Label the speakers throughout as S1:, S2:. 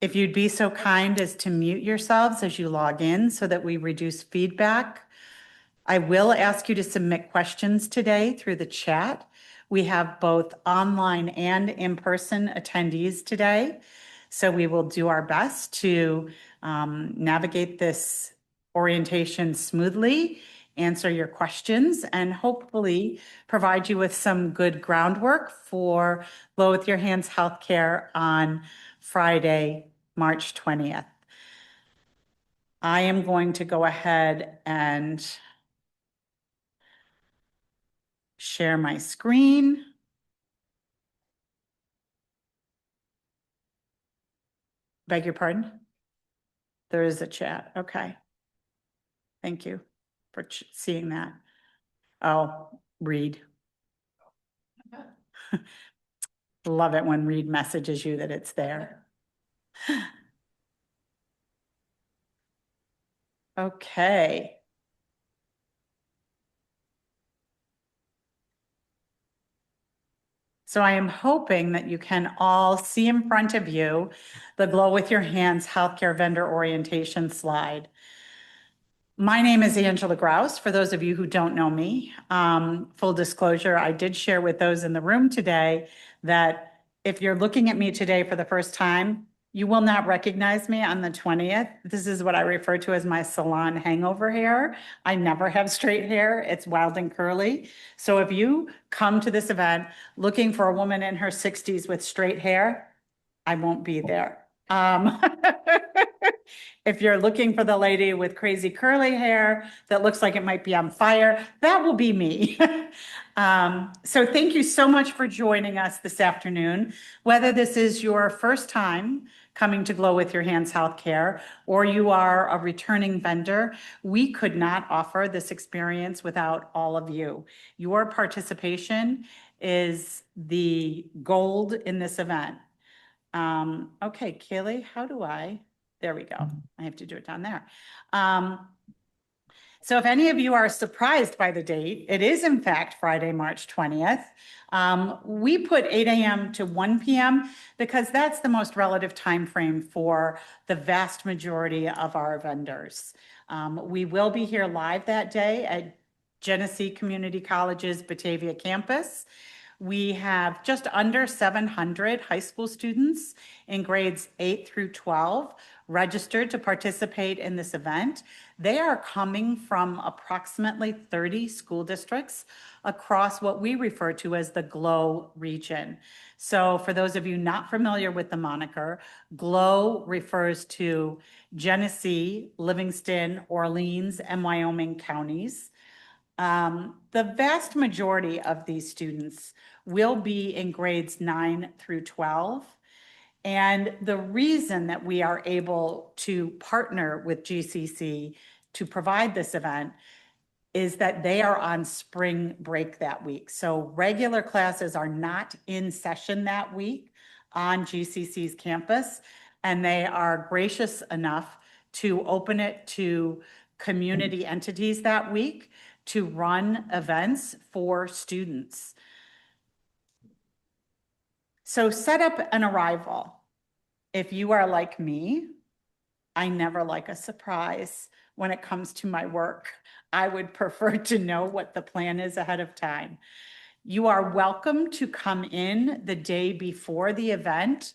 S1: If you'd be so kind as to mute yourselves as you log in so that we reduce feedback. I will ask you to submit questions today through the chat. We have both online and in-person attendees today, so we will do our best to navigate this orientation smoothly, answer your questions, and hopefully provide you with some good groundwork for Glow with Your Hands Healthcare on Friday, March 20th. I am going to go ahead and share my screen. Beg your pardon? There is a chat. Okay. Thank you for seeing that. Oh, Reed. Love it when Reed messages you that it's there. Okay. So I am hoping that you can all see in front of you the Glow with Your Hands Healthcare Vendor Orientation slide. My name is Angela Grouse, for those of you who don't know me. Full disclosure, I did share with those in the room today that if you're looking at me today for the first time, you will not recognize me on the 20th. This is what I refer to as my salon hangover hair. I never have straight hair. It's wild and curly. So if you come to this event looking for a woman in her 60s with straight hair, I won't be there. If you're looking for the lady with crazy curly hair that looks like it might be on fire, that will be me. So thank you so much for joining us this afternoon. Whether this is your first time coming to Glow with Your Hands Healthcare or you are a returning vendor, we could not offer this experience without all of you. Your participation is the gold in this event. Okay, Kaylee, how do there we go. I have to do it down there. So if any of you are surprised by the date, it is in fact Friday, March 20th. We put 8 a.m. to 1 p.m. because that's the most relative time frame for the vast majority of our vendors. We will be here live that day at Genesee Community College's Batavia campus. We have just under 700 high school students in grades 8 through 12 registered to participate in this event. They are coming from approximately 30 school districts across what we refer to as the GLOW region. So for those of you not familiar with the moniker, GLOW refers to Genesee, Livingston, Orleans, and Wyoming counties. The vast majority of these students will be in grades 9 through 12. And the reason that we are able to partner with GCC to provide this event is that they are on spring break that week. So regular classes are not in session that week on GCC's campus, and they are gracious enough to open it to community entities that week to run events for students. So set up an arrival. If you are like me, I never like a surprise when it comes to my work. I would prefer to know what the plan is ahead of time. You are welcome to come in the day before the event.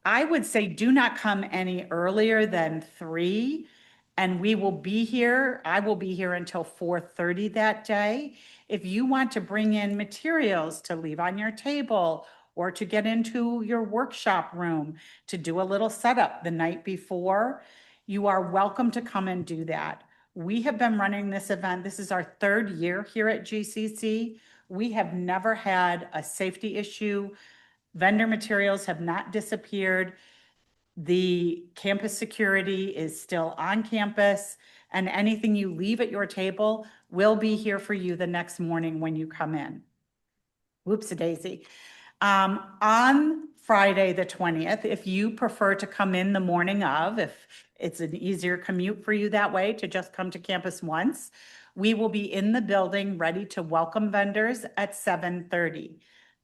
S1: I would say do not come any earlier than 3, and we will be here. I will be here until 4:30 that day. If you want to bring in materials to leave on your table or to get into your workshop room to do a little setup the night before, you are welcome to come and do that. We have been running this event. This is our 3rd year here at GCC. We have never had a safety issue. Vendor materials have not disappeared. The campus security is still on campus, and anything you leave at your table will be here for you the next morning when you come in. Whoops-a-daisy. On Friday the 20th, if you prefer to come in the morning of, if it's an easier commute for you that way to just come to campus once, we will be in the building ready to welcome vendors at 7:30.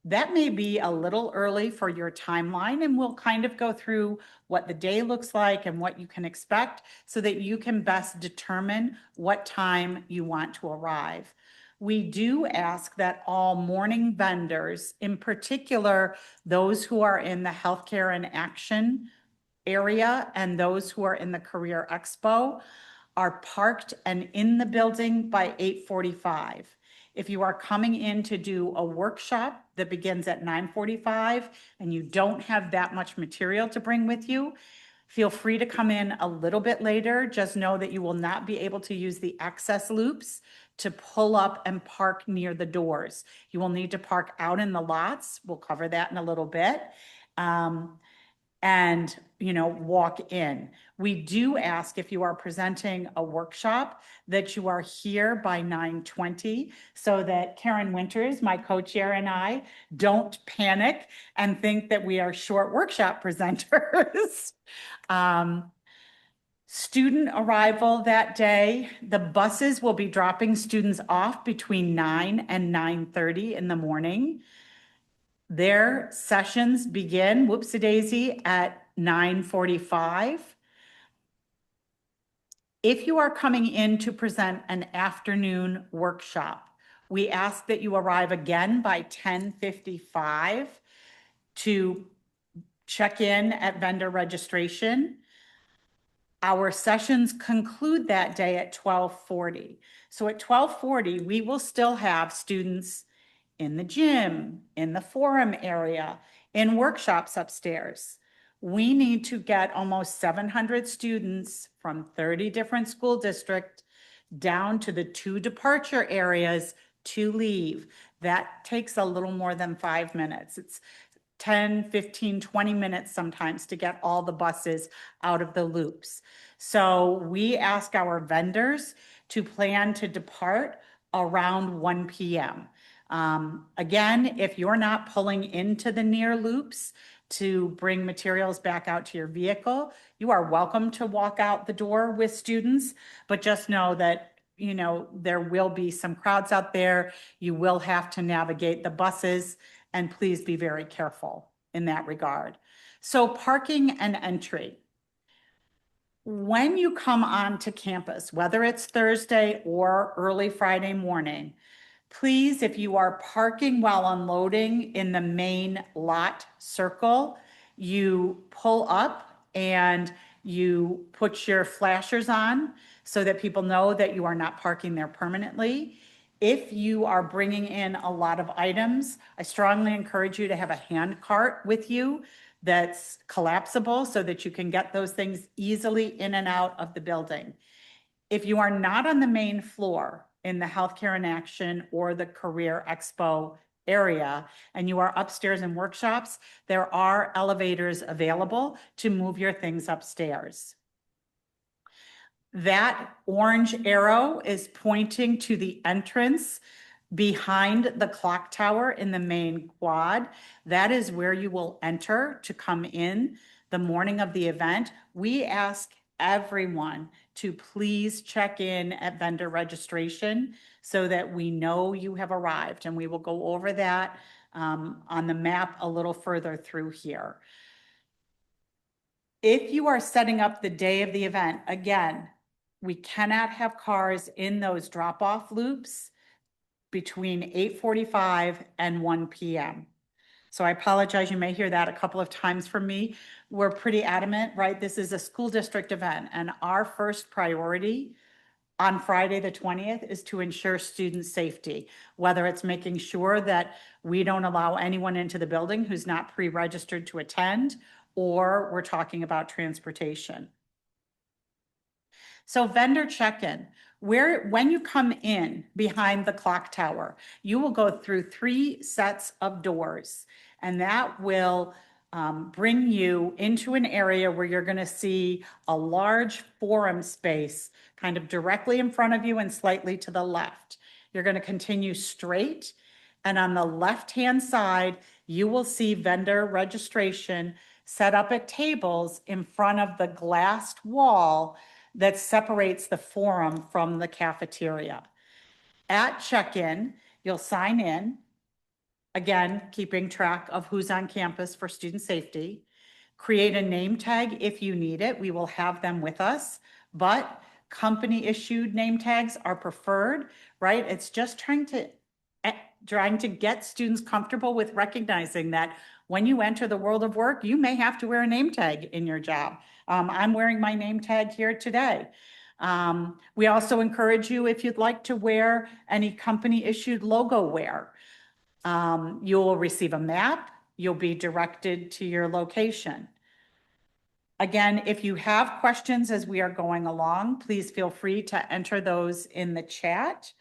S1: That may be a little early for your timeline, and we'll kind of go through what the day looks like and what you can expect so that you can best determine what time you want to arrive. We do ask that all morning vendors, in particular, those who are in the healthcare and action area and those who are in the Career Expo, are parked and in the building by 8:45. If you are coming in to do a workshop that begins at 9:45 and you don't have that much material to bring with you, feel free to come in a little bit later. Just know that you will not be able to use the access loops to pull up and park near the doors. You will need to park out in the lots. We'll cover that in a little bit. And walk in. We do ask, if you are presenting a workshop, that you are here by 9:20 so that Karen Winters, my co-chair, and I don't panic and think that we are short workshop presenters. Student arrival that day, the buses will be dropping students off between 9 and 9:30 in the morning. Their sessions begin, whoopsie-daisy, at 9:45. If you are coming in to present an afternoon workshop, we ask that you arrive again by 10:55 to check in at vendor registration. Our sessions conclude that day at 12:40. So at 12:40, we will still have students in the gym, in the forum area, in workshops upstairs. We need to get almost 700 students from 30 different school districts down to the 2 departure areas to leave. That takes a little more than 5 minutes. It's 10, 15, 20 minutes sometimes to get all the buses out of the loops. So we ask our vendors to plan to depart around 1 p.m. Again, if you're not pulling into the near loops to bring materials back out to your vehicle, you are welcome to walk out the door with students, but just know that there will be some crowds out there. You will have to navigate the buses, and please be very careful in that regard. So parking and entry. When you come onto campus, whether it's Thursday or early Friday morning, please, if you are parking while unloading in the main lot circle, you pull up and you put your flashers on so that people know that you are not parking there permanently. If you are bringing in a lot of items, I strongly encourage you to have a hand cart with you that's collapsible so that you can get those things easily in and out of the building. If you are not on the main floor in the Healthcare in Action or the Career Expo area, and you are upstairs in workshops, there are elevators available to move your things upstairs. That orange arrow is pointing to the entrance behind the clock tower in the main quad. That is where you will enter to come in the morning of the event. We ask everyone to please check in at vendor registration so that we know you have arrived, and we will go over that on the map a little further through here. If you are setting up the day of the event, again, we cannot have cars in those drop-off loops between 8:45 and 1 p.m. So I apologize, you may hear that a couple of times from me. We're pretty adamant, right? This is a school district event, and our first priority on Friday the 20th is to ensure student safety, whether it's making sure that we don't allow anyone into the building who's not pre-registered to attend, or we're talking about transportation. So vendor check-in, when you come in behind the clock tower, you will go through 3 sets of doors, and that will bring you into an area where you're going to see a large forum space kind of directly in front of you and slightly to the left. You're going to continue straight, and on the left-hand side, you will see vendor registration set up at tables in front of the glassed wall that separates the forum from the cafeteria. At check-in, you'll sign in. Again, keeping track of who's on campus for student safety. Create a name tag if you need it. We will have them with us, but company issued name tags are preferred, right? It's just trying to get students comfortable with recognizing that when you enter the world of work, you may have to wear a name tag in your job. I'm wearing my name tag here today. We also encourage you, if you'd like to wear any company issued logo wear. You will receive a map. You'll be directed to your location. Again, if you have questions as we are going along, please feel free to enter those in the chat.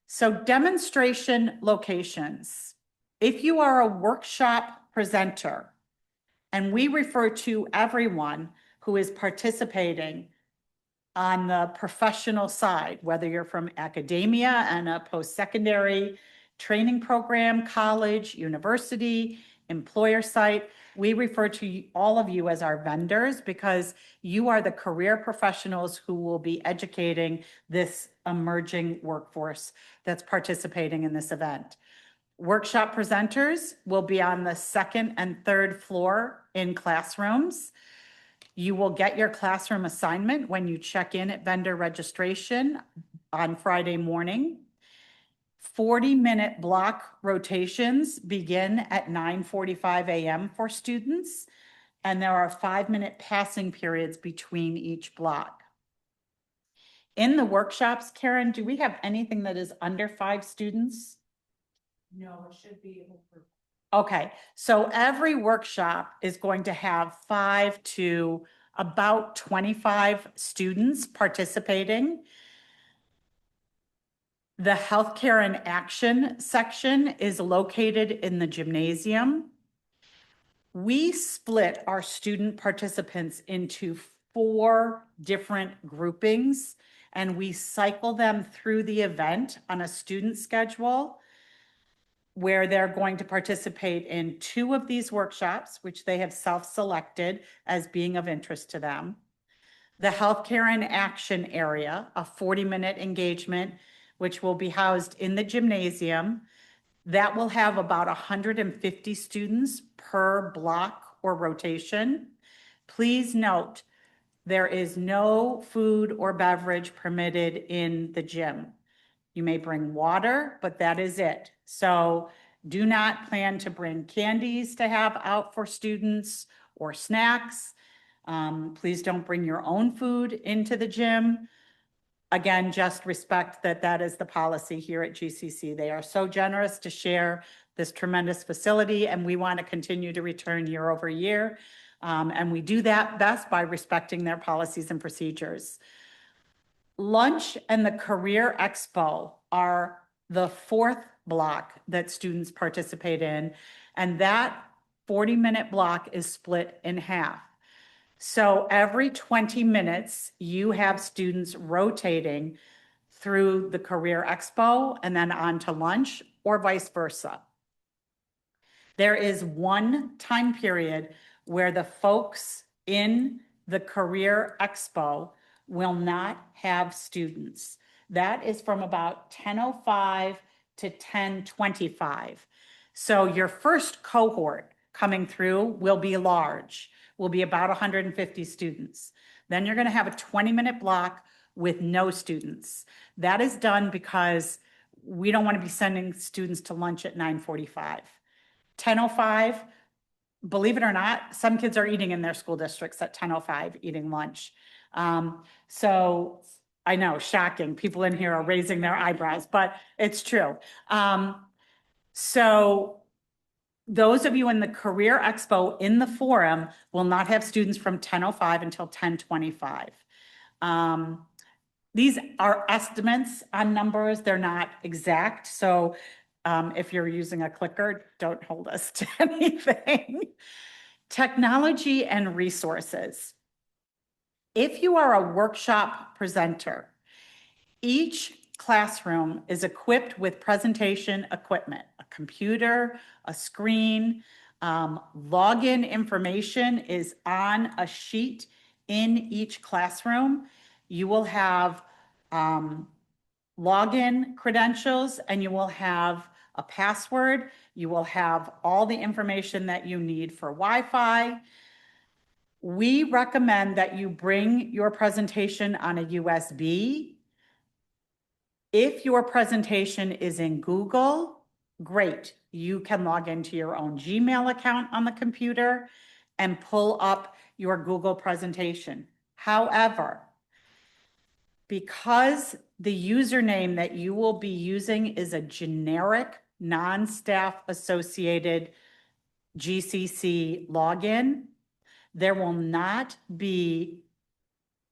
S1: So demonstration locations. If you are a workshop presenter, and we refer to everyone who is participating on the professional side, whether you're from academia and a post-secondary training program, college, university, employer site, we refer to all of you as our vendors because you are the career professionals who will be educating this emerging workforce that's participating in this event. Workshop presenters will be on the second and third floor in classrooms. You will get your classroom assignment when you check in at vendor registration on Friday morning. 40-minute block rotations begin at 9:45 a.m. for students, and there are 5-minute passing periods between each block. In the workshops, Karen, do we have anything that is under 5 students?
S2: No, it should be over.
S1: Okay, so every workshop is going to have 5 to about 25 students participating. The healthcare and action section is located in the gymnasium. We split our student participants into 4 different groupings, and we cycle them through the event on a student schedule where they're going to participate in 2 of these workshops, which they have self-selected as being of interest to them. The healthcare and action area, a 40-minute engagement, which will be housed in the gymnasium. That will have about 150 students per block or rotation. Please note, there is no food or beverage permitted in the gym. You may bring water, but that is it. So do not plan to bring candies to have out for students or snacks. Please don't bring your own food into the gym. Again, just respect that that is the policy here at GCC. They are so generous to share this tremendous facility, and we want to continue to return year over year. And we do that best by respecting their policies and procedures. Lunch and the Career Expo are the 4th block that students participate in, and that 40-minute block is split in half. So every 20 minutes, you have students rotating through the Career Expo and then on to lunch, or vice versa. There is one time period where the folks in the Career Expo will not have students. That is from about 10:05 to 10:25. So your first cohort coming through will be large, will be about 150 students. Then you're going to have a 20-minute block with no students. That is done because we don't want to be sending students to lunch at 9:45. 10:05, believe it or not, some kids are eating in their school districts at 10:05, eating lunch. So I know, shocking. People in here are raising their eyebrows, but it's true. So those of you in the Career Expo in the forum will not have students from 10:05 until 10:25. These are estimates on numbers. They're not exact. So if you're using a clicker, don't hold us to anything. Technology and resources. If you are a workshop presenter, each classroom is equipped with presentation equipment, a computer, a screen. Login information is on a sheet in each classroom. You will have login credentials, and you will have a password. You will have all the information that you need for Wi-Fi. We recommend that you bring your presentation on a USB. If your presentation is in Google, great. You can log into your own Gmail account on the computer and pull up your Google presentation. However, because the username that you will be using is a generic, non-staff associated GCC login, there will not be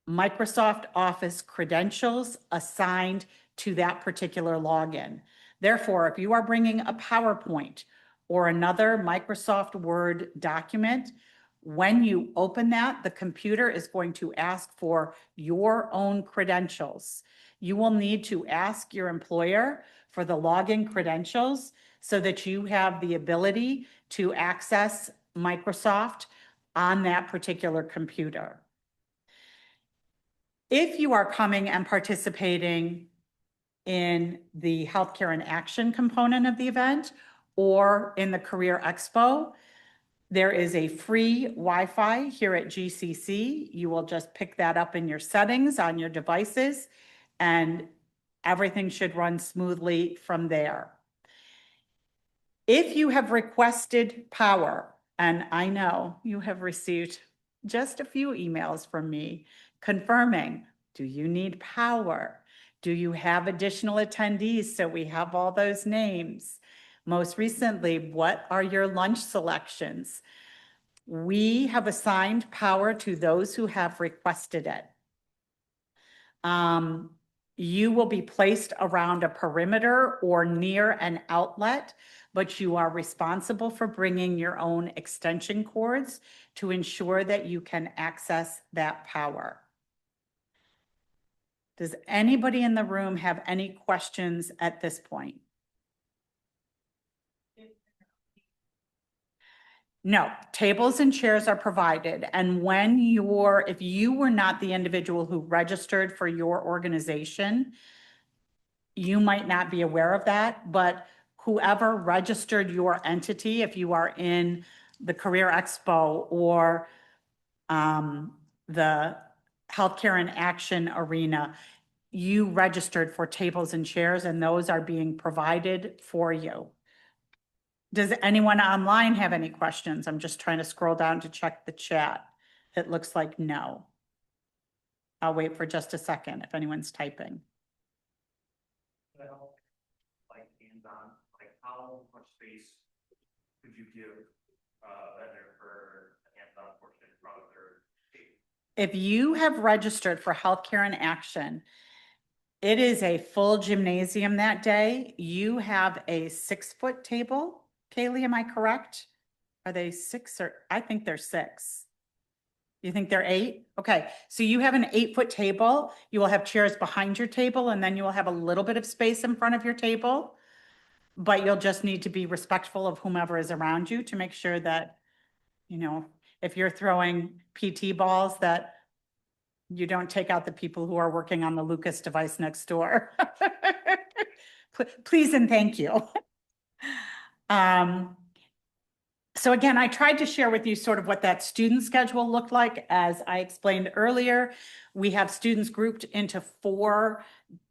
S1: Microsoft Office credentials assigned to that particular login. Therefore, if you are bringing a PowerPoint or another Microsoft Word document, when you open that, the computer is going to ask for your own credentials. You will need to ask your employer for the login credentials so that you have the ability to access Microsoft on that particular computer. If you are coming and participating in the Healthcare in Action component of the event or in the Career Expo, there is a free Wi-Fi here at GCC. You will just pick that up in your settings on your devices, and everything should run smoothly from there. If you have requested power, and I know you have received just a few emails from me confirming, do you need power? Do you have additional attendees? So we have all those names. Most recently, what are your lunch selections? We have assigned power to those who have requested it. You will be placed around a perimeter or near an outlet, but you are responsible for bringing your own extension cords to ensure that you can access that power. Does anybody in the room have any questions at this point? No, tables and chairs are provided. And if you were not the individual who registered for your organization, you might not be aware of that, but whoever registered your entity, if you are in the Career Expo or the Healthcare in Action arena, you registered for tables and chairs, and those are being provided for you. Does anyone online have any questions? I'm just trying to scroll down to check the chat. It looks like no. I'll wait for just a second if anyone's typing.
S3: Well, like hands-on, like how much space could you give vendor for a hands-on portion from their state?
S1: If you have registered for Healthcare in Action, it is a full gymnasium that day. You have a 6-foot table. Kaylee, am I correct? Are they 6 or I think they're 6. You think they're 8? Okay, so you have an 8-foot table. You will have chairs behind your table, and then you will have a little bit of space in front of your table. But you'll just need to be respectful of whomever is around you to make sure that, if you're throwing PT balls, that you don't take out the people who are working on the Lucas device next door. Please and thank you. So again, I tried to share with you sort of what that student schedule looked like. As I explained earlier, we have students grouped into 4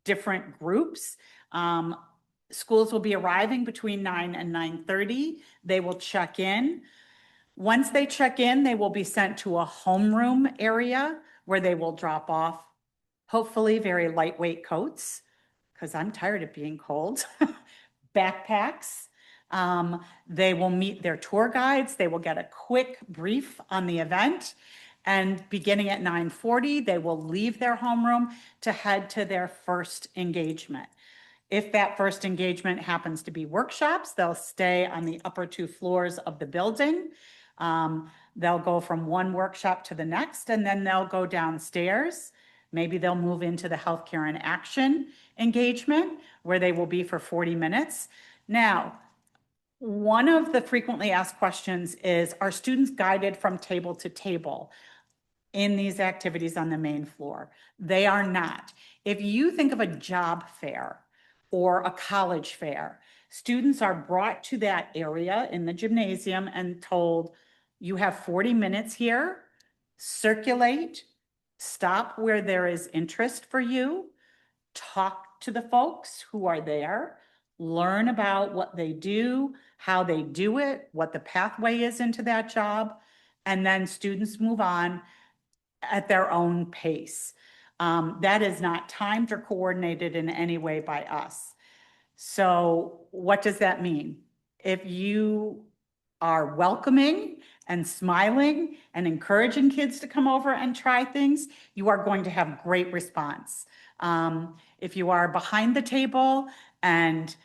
S1: different groups. Schools will be arriving between 9 and 9:30. They will check in. Once they check in, they will be sent to a homeroom area where they will drop off, hopefully very lightweight coats, because I'm tired of being cold, backpacks. They will meet their tour guides. They will get a quick brief on the event. And beginning at 9:40, they will leave their homeroom to head to their first engagement. If that first engagement happens to be workshops, they'll stay on the upper 2 floors of the building. They'll go from one workshop to the next, and then they'll go downstairs. Maybe they'll move into the Healthcare in Action engagement, where they will be for 40 minutes. Now, one of the frequently asked questions is, are students guided from table to table in these activities on the main floor? They are not. If you think of a job fair or a college fair, students are brought to that area in the gymnasium and told, you have 40 minutes here, circulate, stop where there is interest for you, talk to the folks who are there, learn about what they do, how they do it, what the pathway is into that job, and then students move on at their own pace. That is not timed or coordinated in any way by us. So what does that mean? If you are welcoming and smiling and encouraging kids to come over and try things, you are going to have great response. If you are behind the table and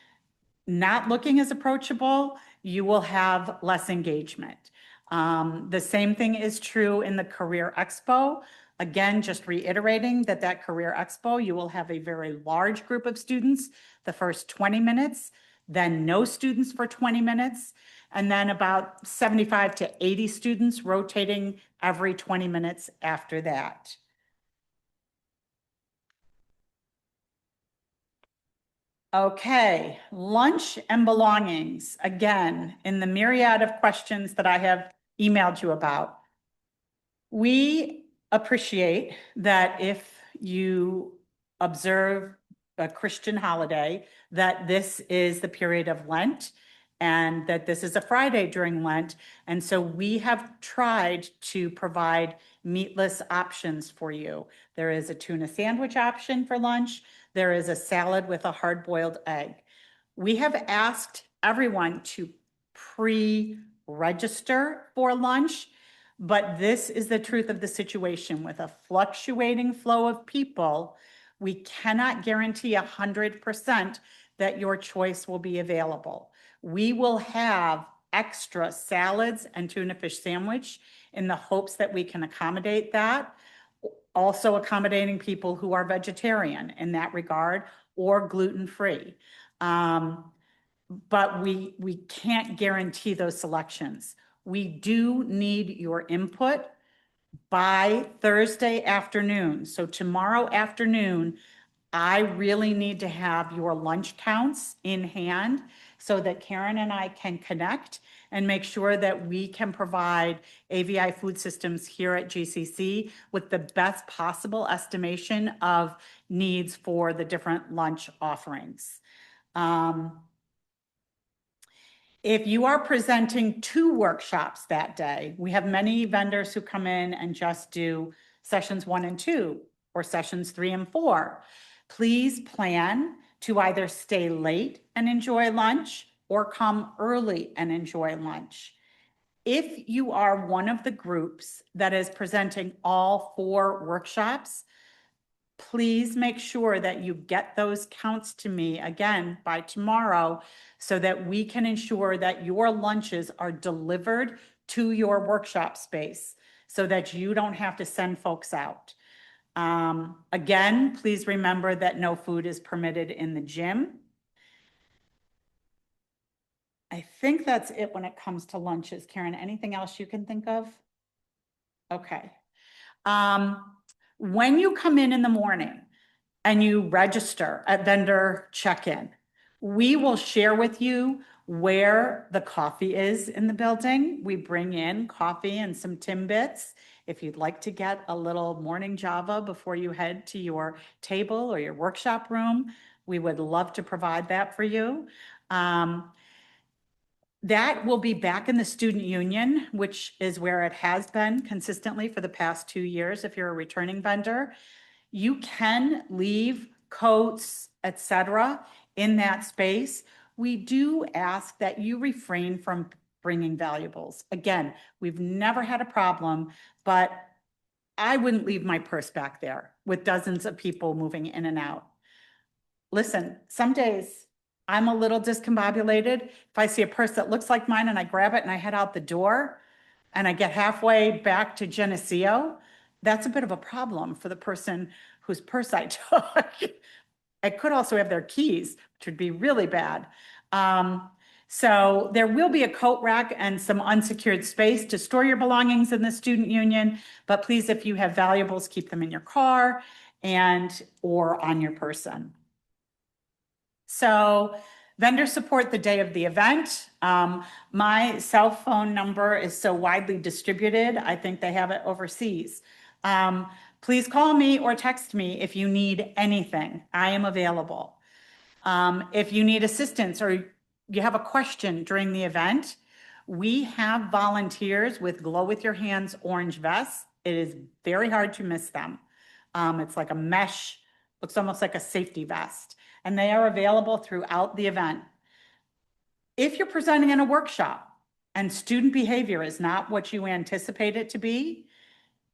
S1: not looking as approachable, you will have less engagement. The same thing is true in the Career Expo. Again, just reiterating that Career Expo, you will have a very large group of students the first 20 minutes, then no students for 20 minutes, and then about 75 to 80 students rotating every 20 minutes after that. Okay, lunch and belongings. Again, in the myriad of questions that I have emailed you about, we appreciate that if you observe a Christian holiday, that this is the period of Lent and that this is a Friday during Lent. And so we have tried to provide meatless options for you. There is a tuna sandwich option for lunch. There is a salad with a hard-boiled egg. We have asked everyone to pre-register for lunch, but this is the truth of the situation. With a fluctuating flow of people, we cannot guarantee 100% that your choice will be available. We will have extra salads and tuna fish sandwich in the hopes that we can accommodate that. Also accommodating people who are vegetarian in that regard or gluten-free. But we can't guarantee those selections. We do need your input by Thursday afternoon. So tomorrow afternoon, I really need to have your lunch counts in hand so that Karen and I can connect and make sure that we can provide AVI Food Systems here at GCC with the best possible estimation of needs for the different lunch offerings. If you are presenting 2 workshops that day, we have many vendors who come in and just do sessions 1 and 2 or sessions 3 and 4. Please plan to either stay late and enjoy lunch or come early and enjoy lunch. If you are one of the groups that is presenting all 4 workshops, please make sure that you get those counts to me again by tomorrow so that we can ensure that your lunches are delivered to your workshop space so that you don't have to send folks out. Again, please remember that no food is permitted in the gym. I think that's it when it comes to lunches. Karen, anything else you can think of? Okay. When you come in the morning and you register at vendor check-in, we will share with you where the coffee is in the building. We bring in coffee and some Timbits. If you'd like to get a little morning Java before you head to your table or your workshop room, we would love to provide that for you. That will be back in the student union, which is where it has been consistently for the past 2 years. If you're a returning vendor, you can leave coats, etc., in that space. We do ask that you refrain from bringing valuables. Again, we've never had a problem, but I wouldn't leave my purse back there with dozens of people moving in and out. Listen, some days I'm a little discombobulated. If I see a purse that looks like mine and I grab it and I head out the door and I get halfway back to Geneseo, that's a bit of a problem for the person whose purse I took. I could also have their keys, which would be really bad. So there will be a coat rack and some unsecured space to store your belongings in the student union. But please, if you have valuables, keep them in your car. or on your person. So vendor support the day of the event. My cell phone number is so widely distributed, I think they have it overseas. Please call me or text me if you need anything. I am available. If you need assistance or you have a question during the event, we have volunteers with glow with your hands orange vests. It is very hard to miss them. It's like a mesh, looks almost like a safety vest, and they are available throughout the event. If you're presenting in a workshop and student behavior is not what you anticipate it to be,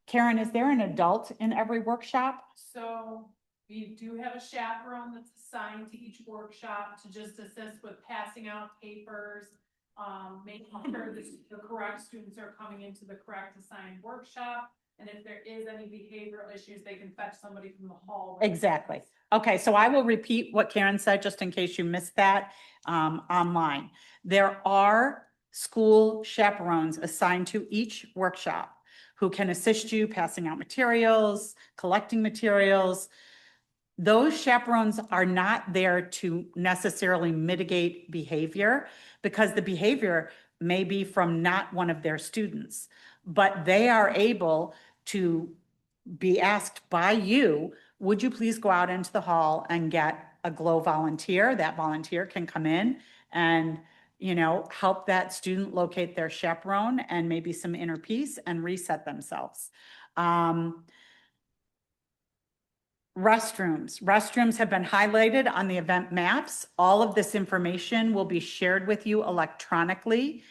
S1: Karen, is there an adult in every workshop?
S2: So we do have a chaperone that's assigned to each workshop to just assist with passing out papers, making sure that the correct students are coming into the correct assigned workshop. And if there is any behavioral issues, they can fetch somebody from the hall.
S1: Exactly. Okay, so I will repeat what Karen said, just in case you missed that online. There are school chaperones assigned to each workshop who can assist you passing out materials, collecting materials. Those chaperones are not there to necessarily mitigate behavior, because the behavior may be from not one of their students, but they are able to be asked by you, would you please go out into the hall and get a glow volunteer? That volunteer can come in and, help that student locate their chaperone and maybe some inner peace and reset themselves. Restrooms have been highlighted on the event maps. All of this information will be shared with you electronically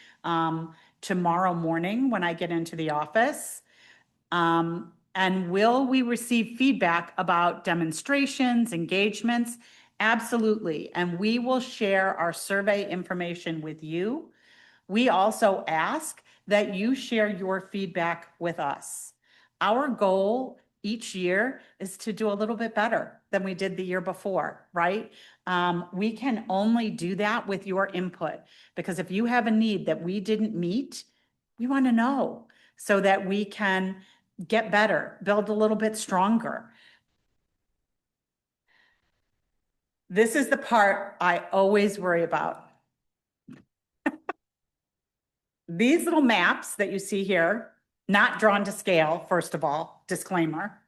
S1: tomorrow morning when I get into the office. And will we receive feedback about demonstrations, engagements? Absolutely. And we will share our survey information with you. We also ask that you share your feedback with us. Our goal each year is to do a little bit better than we did the year before, right? We can only do that with your input, because if you have a need that we didn't meet, we want to know so that we can get better, build a little bit stronger. This is the part I always worry about. These little maps that you see here, not drawn to scale, first of all, disclaimer,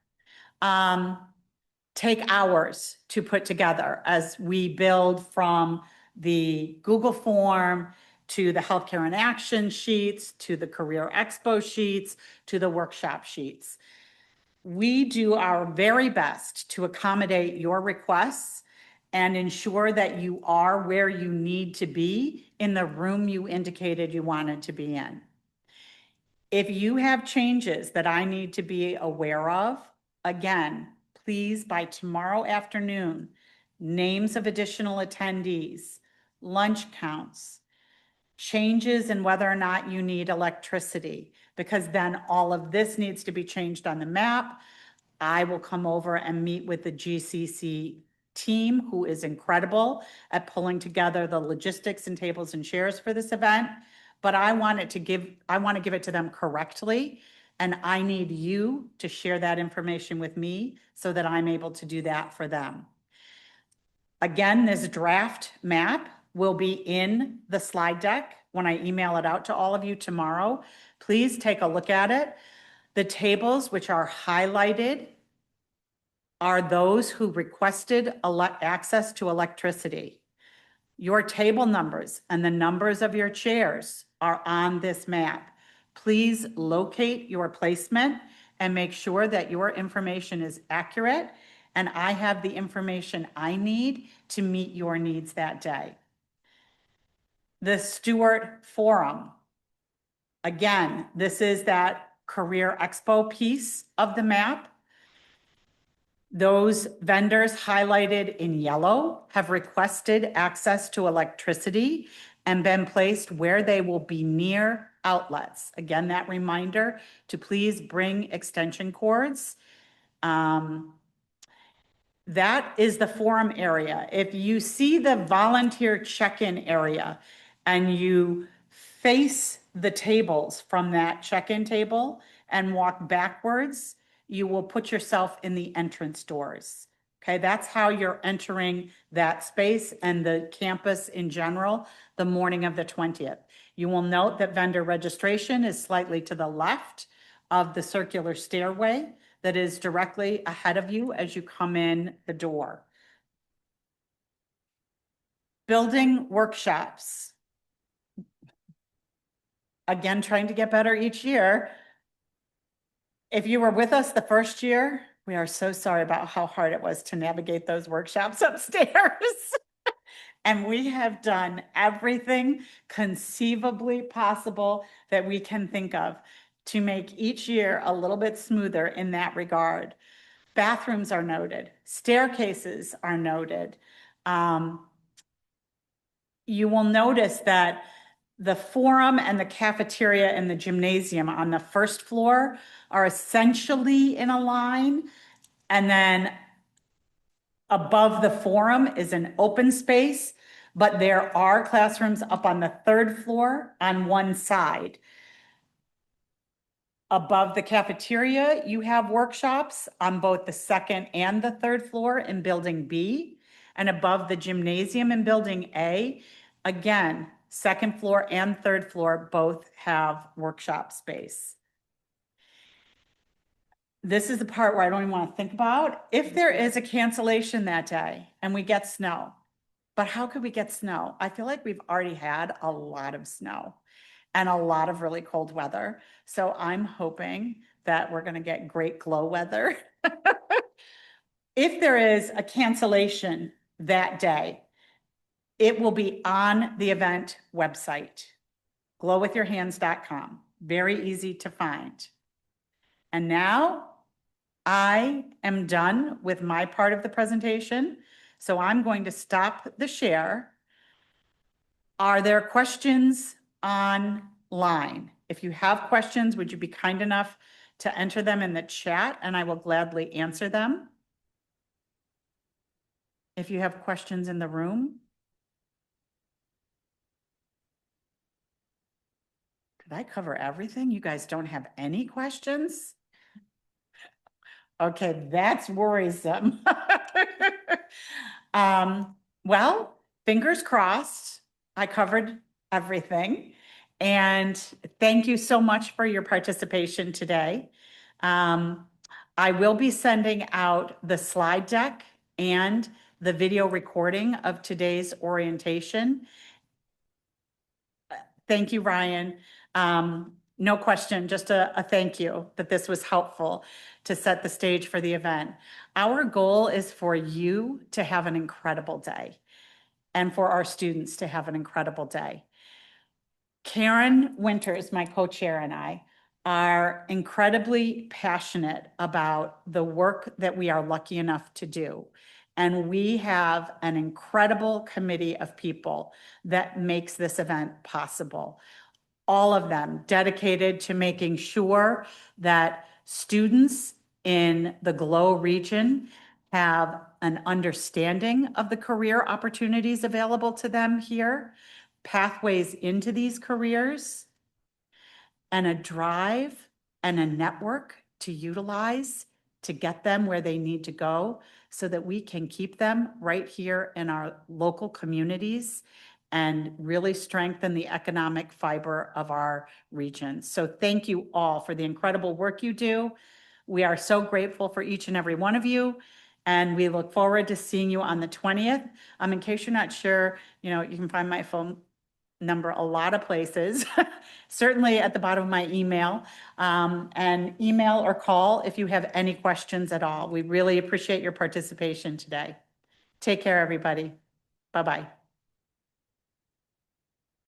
S1: take hours to put together as we build from the Google form to the healthcare in action sheets, to the career expo sheets, to the workshop sheets. We do our very best to accommodate your requests and ensure that you are where you need to be in the room you indicated you wanted to be in. If you have changes that I need to be aware of, again, please, by tomorrow afternoon, names of additional attendees, lunch counts, changes in whether or not you need electricity, because then all of this needs to be changed on the map. I will come over and meet with the GCC team, who is incredible at pulling together the logistics and tables and chairs for this event. But I want to give it to them correctly. And I need you to share that information with me so that I'm able to do that for them. Again, this draft map will be in the slide deck when I email it out to all of you tomorrow. Please take a look at it. The tables which are highlighted are those who requested access to electricity. Your table numbers and the numbers of your chairs are on this map. Please locate your placement and make sure that your information is accurate, and I have the information I need to meet your needs that day. The Stewart Forum. Again, this is that Career Expo piece of the map. Those vendors highlighted in yellow have requested access to electricity and been placed where they will be near outlets. Again, that reminder to please bring extension cords. That is the forum area. If you see the volunteer check-in area and you face the tables from that check-in table and walk backwards, you will put yourself in the entrance doors. Okay, that's how you're entering that space and the campus in general the morning of the 20th. You will note that vendor registration is slightly to the left of the circular stairway that is directly ahead of you as you come in the door. Building workshops. Again, trying to get better each year. If you were with us the first year, we are so sorry about how hard it was to navigate those workshops upstairs. And we have done everything conceivably possible that we can think of to make each year a little bit smoother in that regard. Bathrooms are noted, staircases are noted. You will notice that the forum and the cafeteria and the gymnasium on the first floor are essentially in a line. And then above the forum is an open space, but there are classrooms up on the third floor on one side. Above the cafeteria, you have workshops on both the second and the third floor in Building B. And above the gymnasium in Building A, again, second floor and third floor both have workshop space. This is the part where I don't even want to think about. If there is a cancellation that day and we get snow, but how could we get snow? I feel like we've already had a lot of snow and a lot of really cold weather. So I'm hoping that we're going to get great glow weather. If there is a cancellation that day, it will be on the event website, glowwithyourhands.com. Very easy to find. And now I am done with my part of the presentation. So I'm going to stop the share. Are there questions online? If you have questions, would you be kind enough to enter them in the chat and I will gladly answer them? If you have questions in the room. Did I cover everything? You guys don't have any questions? Okay, that's worrisome. Well, fingers crossed. I covered everything. And thank you so much for your participation today. I will be sending out the slide deck and the video recording of today's orientation. Thank you, Ryan. No question, just a thank you that this was helpful to set the stage for the event. Our goal is for you to have an incredible day and for our students to have an incredible day. Karen Winters, my co-chair, and I are incredibly passionate about the work that we are lucky enough to do. And we have an incredible committee of people that makes this event possible. All of them dedicated to making sure that students in the GLOW region have an understanding of the career opportunities available to them here, pathways into these careers, and a drive and a network to utilize to get them where they need to go so that we can keep them right here in our local communities and really strengthen the economic fiber of our region. So thank you all for the incredible work you do. We are so grateful for each and every one of you. And we look forward to seeing you on the 20th. In case you're not sure, you can find my phone number a lot of places, certainly at the bottom of my email, and email or call if you have any questions at all. We really appreciate your participation today. Take care, everybody. Bye-bye.